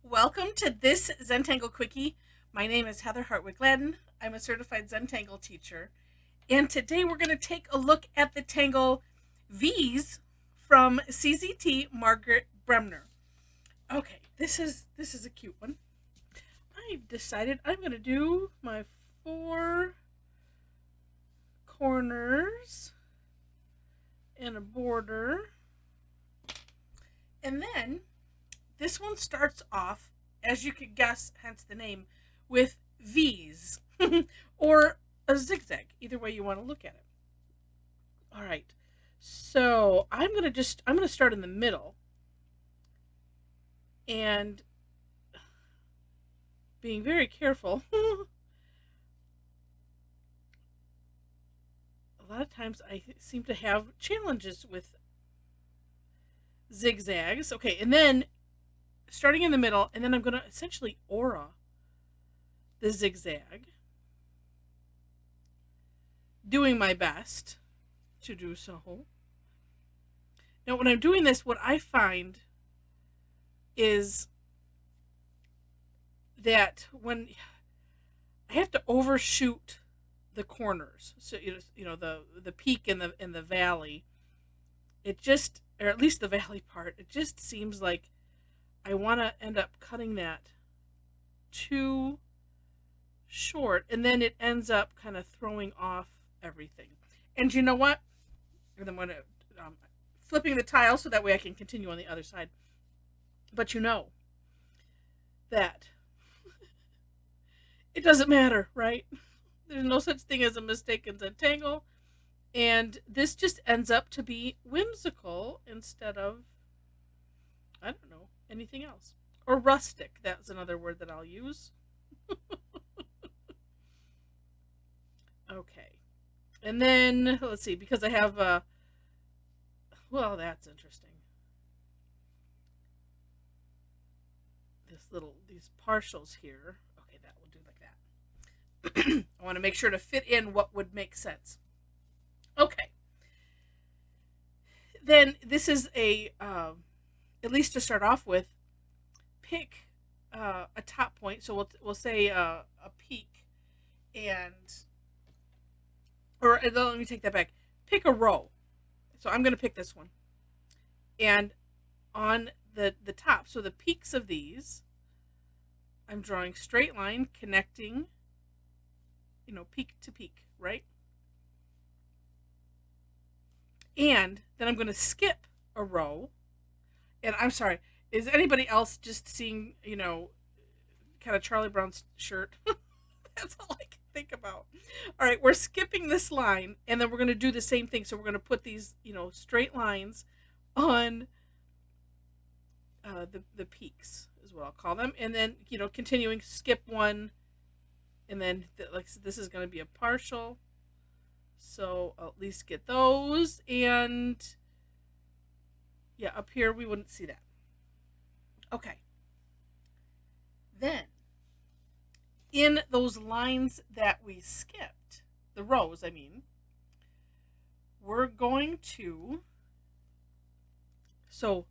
Welcome to this Zentangle Quickie. My name is Heather Hartwick Gladden. I'm a certified Zentangle teacher. And today we're going to take a look at the tangle Veeze from CZT Margaret Bremner. Okay, this is a cute one. I've decided I'm going to do my 4 corners and a border. And then this one starts off, as you could guess, hence the name, with V's or a zigzag, either way you want to look at it. All right, so I'm gonna start in the middle, and being very careful. A lot of times I seem to have challenges with zigzags. Okay, and then starting in the middle, and then I'm going to essentially aura the zigzag, doing my best to do so. Now, when I'm doing this, what I find is that when I have to overshoot the corners, so the peak and the valley, it just, or at least the valley part, it just seems like I want to end up cutting that too short, and then it ends up kind of throwing off everything. And you know what? And I'm going to flipping the tile so that way I can continue on the other side. But you know that it doesn't matter, right? There's no such thing as a mistake in Zentangle, and this just ends up to be whimsical instead of, I don't know, anything else. Or rustic, that's another word that I'll use. Okay. And then, let's see, because I have, well, that's interesting. These partials here. Okay, that will do like that. I want to make sure to fit in what would make sense. Okay. Then this is at least to start off with, pick a top point. So we'll say a peak, or let me take that back. Pick a row. So I'm going to pick this one, and on the top, so the peaks of these, I'm drawing straight line connecting, peak to peak, right? And then I'm going to skip a row. And I'm sorry, is anybody else just seeing, kind of Charlie Brown's shirt? That's all I can think about. All right, we're skipping this line, and then we're going to do the same thing. So we're going to put these, straight lines on the peaks, is what I'll call them. And then, continuing, skip one, and then, this is going to be a partial. So I'll at least get those, and yeah, up here we wouldn't see that. Okay. Then, in those lines that we skipped, the rows, I mean, we're going to, so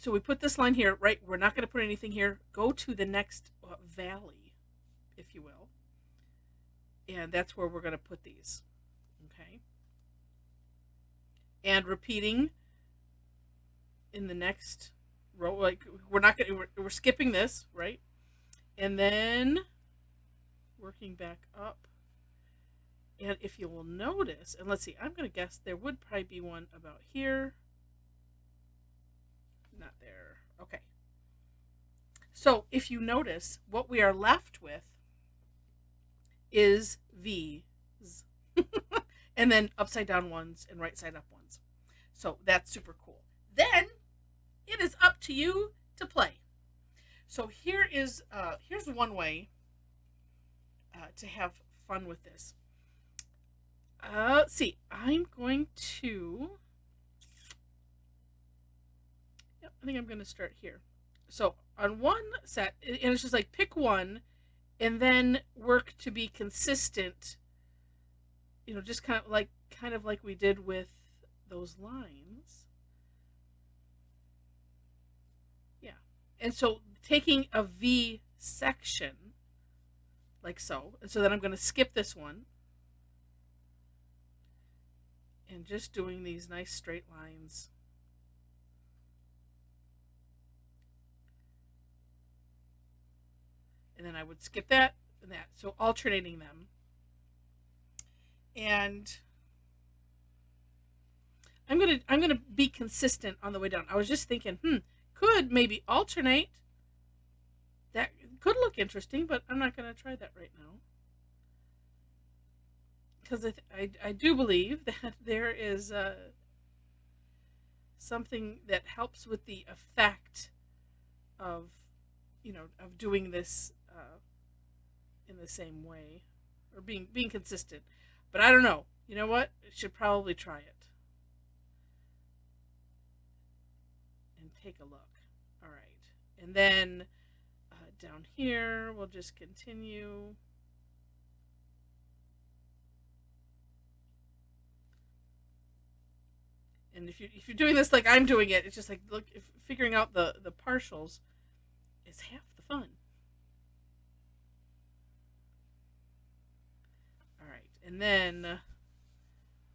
we put this line here, right? We're not going to put anything here. Go to the next valley, if you will. And that's where we're going to put these. Okay. And repeating in the next row, like we're skipping this, right? And then working back up. And if you will notice, and let's see, I'm going to guess there would probably be one about here. Not there. Okay. So if you notice, what we are left with is V's. And then upside down ones and right side up ones. So that's super cool. Then it is up to you to play. So here's one way to have fun with this. Let's see. I'm going to. Yep, I think I'm going to start here. So on one set, and it's just like pick one, and then work to be consistent. Just kind of like we did with those lines. Yeah. And so taking a V section, like so. And so then I'm going to skip this one. And just doing these nice straight lines. And then I would skip that and that. So alternating them. And I'm gonna be consistent on the way down. I was just thinking, could maybe alternate. That could look interesting, but I'm not gonna try that right now. Because I do believe that there is something that helps with the effect of, of doing this in the same way, or being consistent. But I don't know. You know what? I should probably try it and take a look. All right, and then down here we'll just continue. And if you're doing this like I'm doing it, it's just like figuring out the partials is half the fun. All right, and then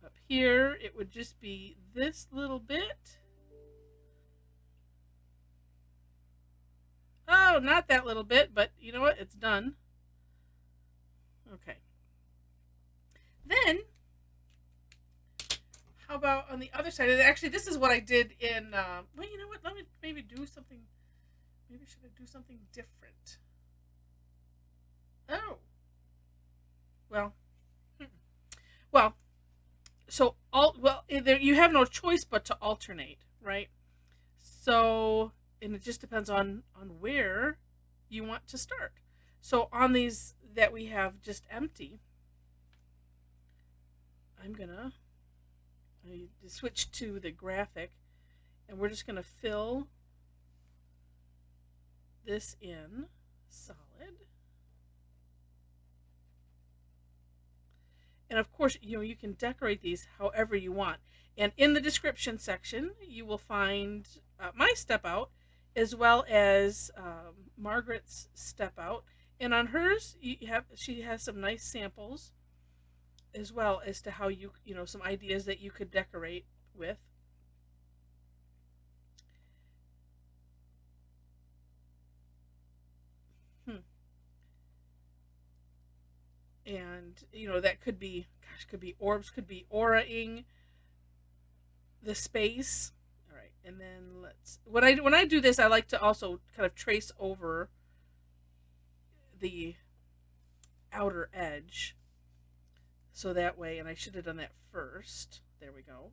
up here it would just be this little bit. Oh, not that little bit, but you know what? It's done. Okay. Then how about on the other side? And actually, this is what I did in. Well, you know what? Let me maybe do something. Maybe should I do something different? Oh. Well. Well. So you have no choice but to alternate, right? So, and it just depends on where you want to start. So on these that we have just empty, I'm gonna. I switch to the graphic, and we're just going to fill this in solid. And of course, you can decorate these however you want. And in the description section, you will find my step out, as well as Margaret's step out. And on hers, she has some nice samples, as well as to how some ideas that you could decorate with. And that could be orbs, could be auraing the space. All right, and then when I do this, I like to also kind of trace over the outer edge. So that way, and I should have done that first. There we go.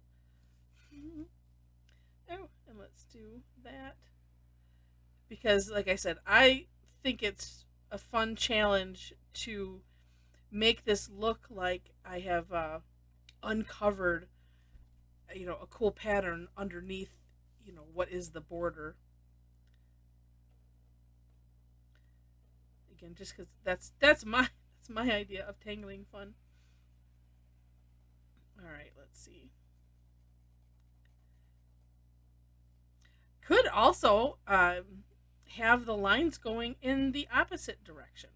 Oh, and let's do that. Because, like I said, I think it's a fun challenge to make this look like I have uncovered, a cool pattern underneath, what is the border. Again, just because that's my idea of tangling fun. All right, let's see. Could also have the lines going in the opposite direction.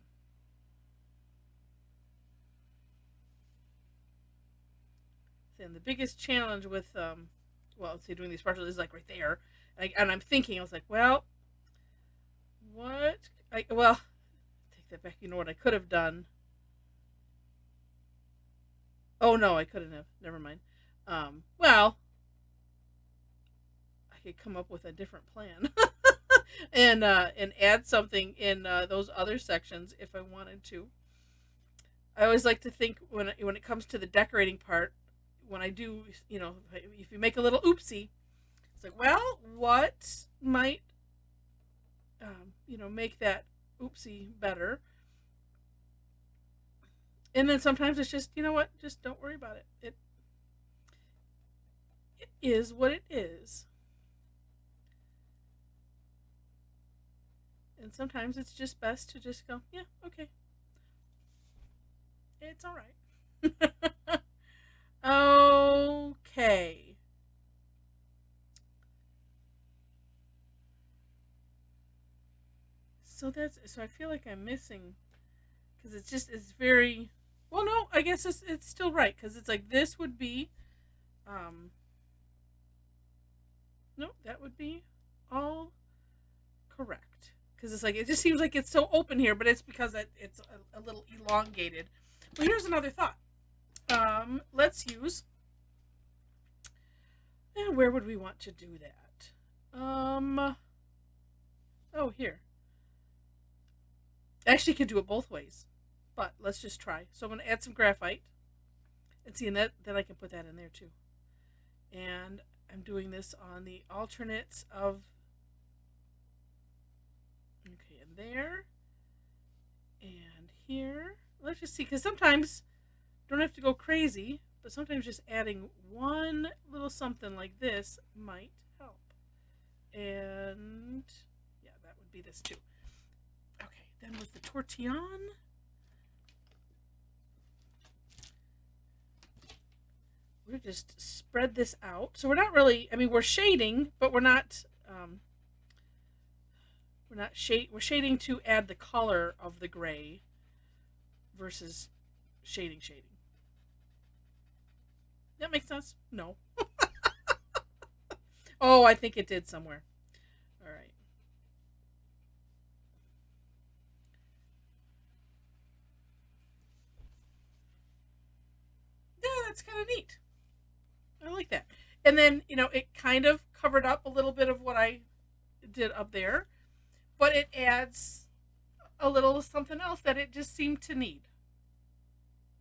And the biggest challenge with, doing these partials is like right there. And I'm thinking, I was like, well, what? Take that back. You know what I could have done? Oh no, I couldn't have. Never mind. Well, I could come up with a different plan, and add something in those other sections if I wanted to. I always like to think when it comes to the decorating part, when I do, if you make a little oopsie, it's like, well, what might, make that oopsie better. And then sometimes it's just, just don't worry about it. It is what it is. And sometimes it's just best to just go, yeah, okay. It's all right. Okay. so I feel like I'm missing, because it's very, well, no, I guess it's still right, because it's like this would be, um no, that would be all correct, because it's like it just seems like it's so open here, but it's because it's a little elongated. Well, here's another thought. Let's use, where would we want to do that? Oh, here. Actually, you could do it both ways, but let's just try. So I'm going to add some graphite, and see, and then I can put that in there too. And I'm doing this on the alternates of, okay, and there, and here. Let's just see, because sometimes don't have to go crazy, but sometimes just adding one little something like this might help. And yeah, that would be this too. Okay, then with the tortillon, we're just spread this out. So we're not really, I mean, we're shading, but we're not we're shading to add the color of the gray versus shading. That makes sense? No. Oh, I think it did somewhere. All right. Yeah, that's kind of neat. I like that. And then, it kind of covered up a little bit of what I did up there, but it adds a little something else that it just seemed to need.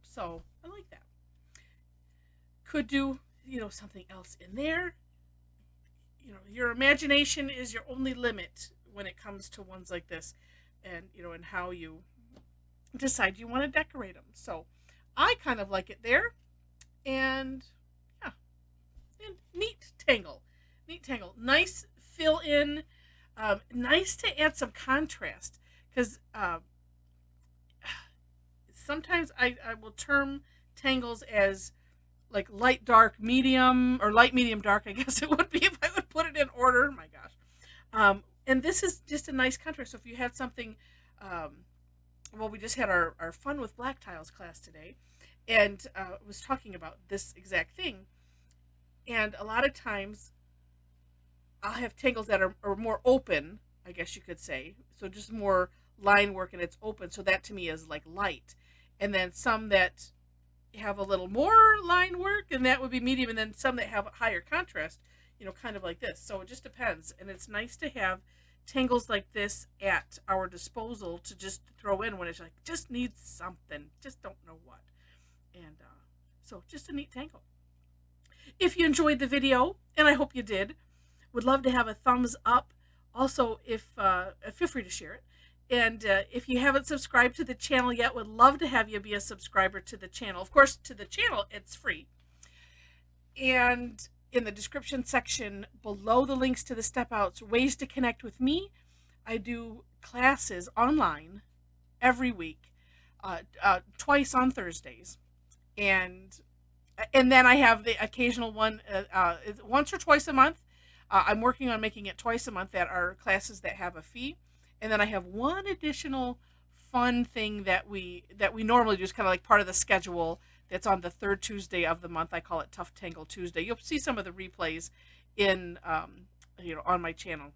So I like that. Could do, something else in there. Your imagination is your only limit when it comes to ones like this, and and how you decide you want to decorate them. So I kind of like it there, and yeah, and neat tangle, nice fill in, nice to add some contrast, because sometimes I will term tangles as like light, dark, medium, or light, medium, dark, I guess it would be if I would put it in order. My gosh. And this is just a nice contrast. So if you had something, well, we just had our Fun with Black Tiles class today, and was talking about this exact thing. And a lot of times I'll have tangles that are more open, I guess you could say. So just more line work, and it's open. So that to me is like light. And then some that have a little more line work, and that would be medium, and then some that have higher contrast, kind of like this. So it just depends, and it's nice to have tangles like this at our disposal to just throw in when it's like just needs something, just don't know what. And so just a neat tangle. If you enjoyed the video, and I hope you did, would love to have a thumbs up. Also, if feel free to share it. And if you haven't subscribed to the channel yet, would love to have you be a subscriber to the channel. Of course, to the channel, it's free. And in the description section below the links to the step outs, ways to connect with me. I do classes online every week, twice on Thursdays. And then I have the occasional one once or twice a month. I'm working on making it twice a month that are classes that have a fee. And then I have one additional fun thing that we normally do, is kind of like part of the schedule, that's on the third Tuesday of the month. I call it Tough Tangle Tuesday. You'll see some of the replays in on my channel.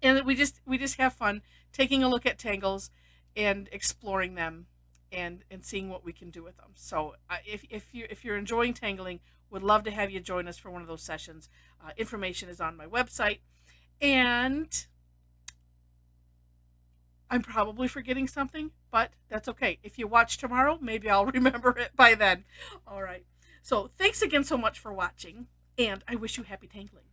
And we just have fun taking a look at tangles and exploring them and seeing what we can do with them. So if you're enjoying tangling, would love to have you join us for one of those sessions. Information is on my website. And I'm probably forgetting something, but that's okay. If you watch tomorrow, maybe I'll remember it by then. All right. So thanks again so much for watching, and I wish you happy tangling.